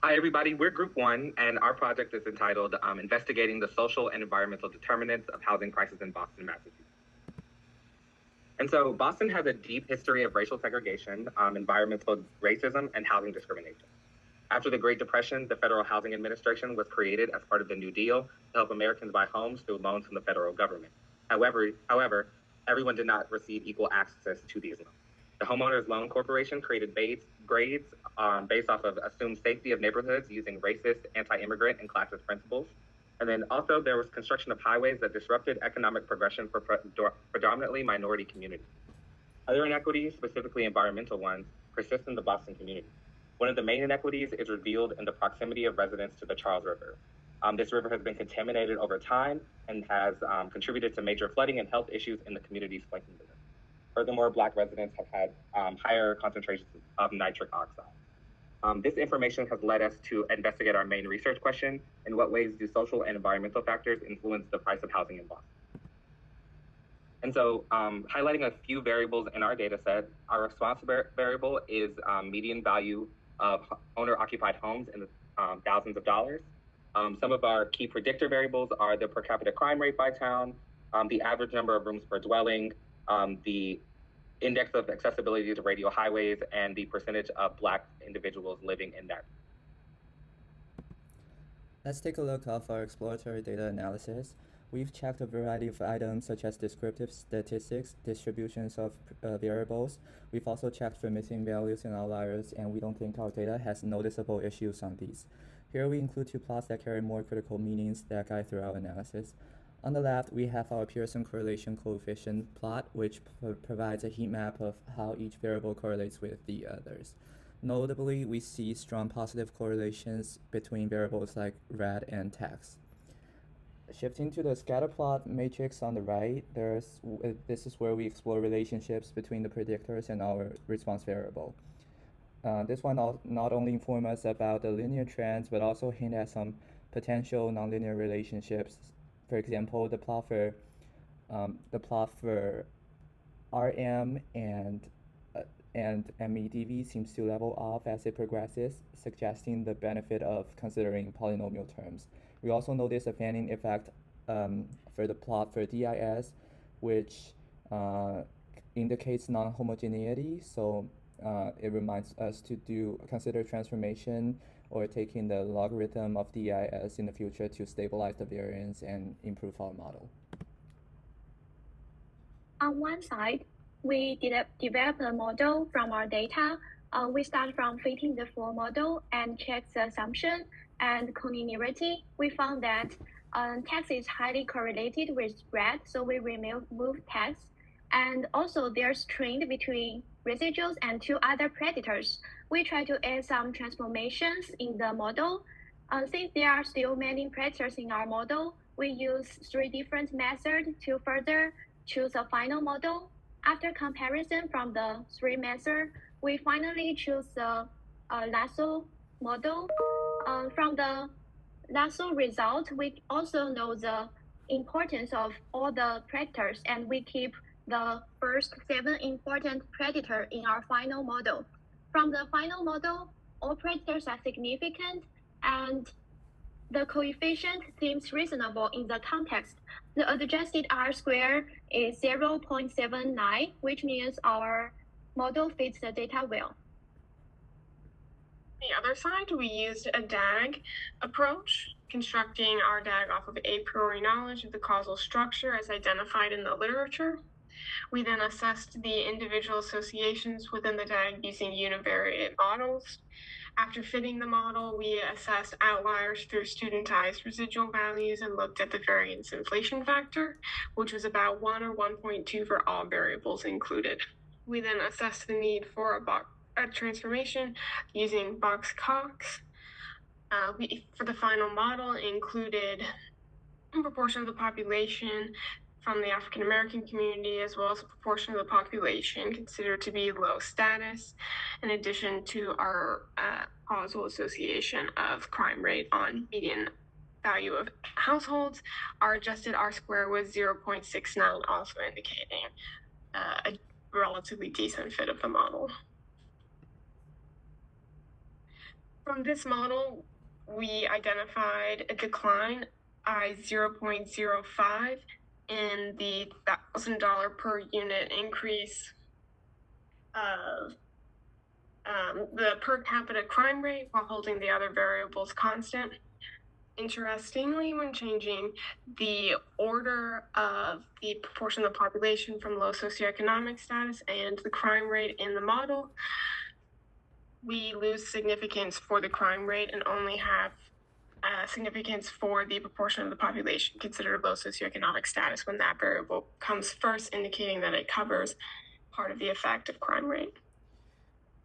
Hi, everybody. We're Group One, and our project is entitled Investigating the Social and Environmental Determinants of Housing Crisis in Boston, Massachusetts. And so Boston has a deep history of racial segregation, environmental racism, and housing discrimination. After the Great Depression, the Federal Housing Administration was created as part of the New Deal to help Americans buy homes through loans from the federal government. However, everyone did not receive equal access to these loans. The Homeowners Loan Corporation created grades based off of assumed safety of neighborhoods using racist, anti-immigrant, and classist principles. And then also there was construction of highways that disrupted economic progression for predominantly minority communities. Other inequities, specifically environmental ones, persist in the Boston community. One of the main inequities is revealed in the proximity of residents to the Charles River. This river has been contaminated over time and has contributed to major flooding and health issues in the communities flanking the river. Furthermore, Black residents have had higher concentrations of nitric oxide. This information has led us to investigate our main research question: in what ways do social and environmental factors influence the price of housing in Boston? And so highlighting a few variables in our data set, our response variable is median value of owner-occupied homes in the thousands of dollars. Some of our key predictor variables are the per capita crime rate by town, the average number of rooms per dwelling, the index of accessibility to radial highways, and the percentage of Black individuals living in that. Let's take a look at our exploratory data analysis. We've checked a variety of items such as descriptive statistics, distributions of variables. We've also checked for missing values and outliers, and we don't think our data has noticeable issues on these. Here we include two plots that carry more critical meanings that guide through our analysis. On the left, we have our Pearson correlation coefficient plot, which provides a heat map of how each variable correlates with the others. Notably, we see strong positive correlations between variables like red and text. Shifting to the scatter plot matrix on the right, this is where we explore relationships between the predictors and our response variable. This one not only informs us about the linear trends, but also hint at some potential nonlinear relationships. For example, the plot for RM and MEDV seems to level off as it progresses, suggesting the benefit of considering polynomial terms. We also notice a fanning effect for the plot for DIS, which indicates non-homogeneity. So it reminds us to consider transformation or taking the logarithm of DIS in the future to stabilize the variance and improve our model. On one side, we develop a model from our data. We start from fitting the full model and check the assumption and collinearity. We found that text is highly correlated with spread, so we remove text. And also there's trend between residuals and two other predators. We try to add some transformations in the model. Since there are still many predators in our model, we use 3 different methods to further choose a final model. After comparison from the 3 methods, we finally choose the lasso model. From the lasso result, we also know the importance of all the predators, and we keep the first 7 important predators in our final model. From the final model, all predators are significant, and the coefficient seems reasonable in the context. The adjusted R-square is 0.79, which means our model fits the data well. On the other side, we used a DAG approach, constructing our DAG off of a priori knowledge of the causal structure as identified in the literature. We then assessed the individual associations within the DAG using univariate models. After fitting the model, we assessed outliers through studentized residual values and looked at the variance inflation factor, which was about 1 or 1.2 for all variables included. We then assessed the need for a transformation using Box-Cox. For the final model, included a proportion of the population from the African American community, as well as a proportion of the population considered to be low status, in addition to our causal association of crime rate on median value of households. Our adjusted R-square was 0.69, also indicating a relatively decent fit of the model. From this model, we identified a decline by 0.05 in the $1,000 per unit increase of the per capita crime rate while holding the other variables constant. Interestingly, when changing the order of the proportion of the population from low socioeconomic status and the crime rate in the model, we lose significance for the crime rate and only have significance for the proportion of the population considered low socioeconomic status when that variable comes first, indicating that it covers part of the effect of crime rate.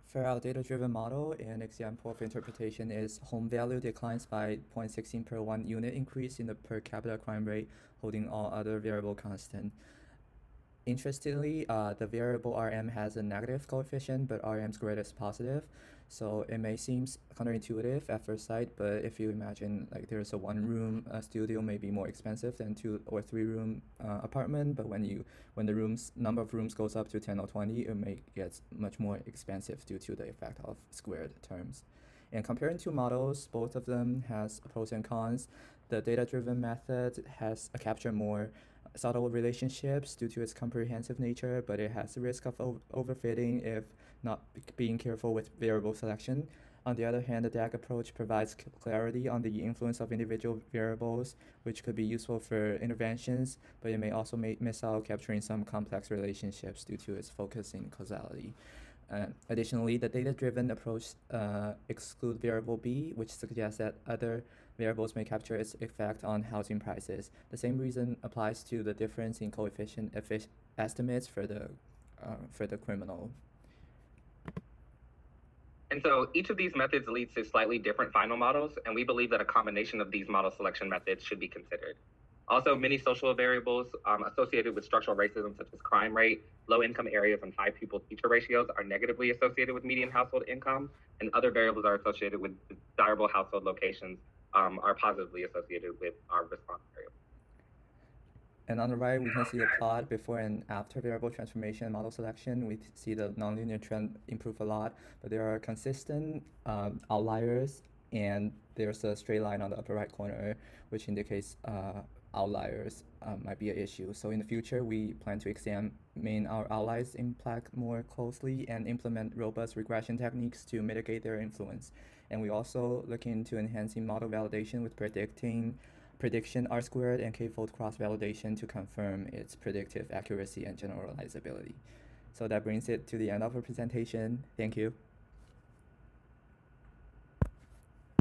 For our data-driven model, an example of interpretation is home value declines by 0.16 per 1 unit increase in the per capita crime rate, holding all other variable constant. Interestingly, the variable RM has a negative coefficient, but RM's greatest positive. So it may seem counterintuitive at first sight, but if you imagine like there's a one-room studio may be more expensive than 2 or 3 room apartment, but when the number of rooms goes up to 10 or 20, it may get much more expensive due to the effect of squared terms. And comparing two models, both of them has pros and cons. The data-driven method has captured more subtle relationships due to its comprehensive nature, but it has the risk of overfitting if not being careful with variable selection. On the other hand, the DAG approach provides clarity on the influence of individual variables, which could be useful for interventions, but it may also miss out capturing some complex relationships due to its focus in causality. Additionally, the data-driven approach excludes variable B, which suggests that other variables may capture its effect on housing prices. The same reason applies to the difference in coefficient estimates for the criminal. And so each of these methods leads to slightly different final models, and we believe that a combination of these model selection methods should be considered. Also, many social variables associated with structural racism, such as crime rate, low-income areas, and high pupil-teacher ratios are negatively associated with median household income, and other variables are associated with desirable household locations are positively associated with our response variables. And on the right, we can see the plot before and after variable transformation and model selection. We see the nonlinear trend improve a lot, but there are consistent outliers, and there's a straight line on the upper right corner, which indicates outliers might be an issue. So in the future, we plan to examine our outliers impact more closely and implement robust regression techniques to mitigate their influence. And we also look into enhancing model validation with prediction R-squared and k-fold cross-validation to confirm its predictive accuracy and generalizability. So that brings it to the end of our presentation. Thank you.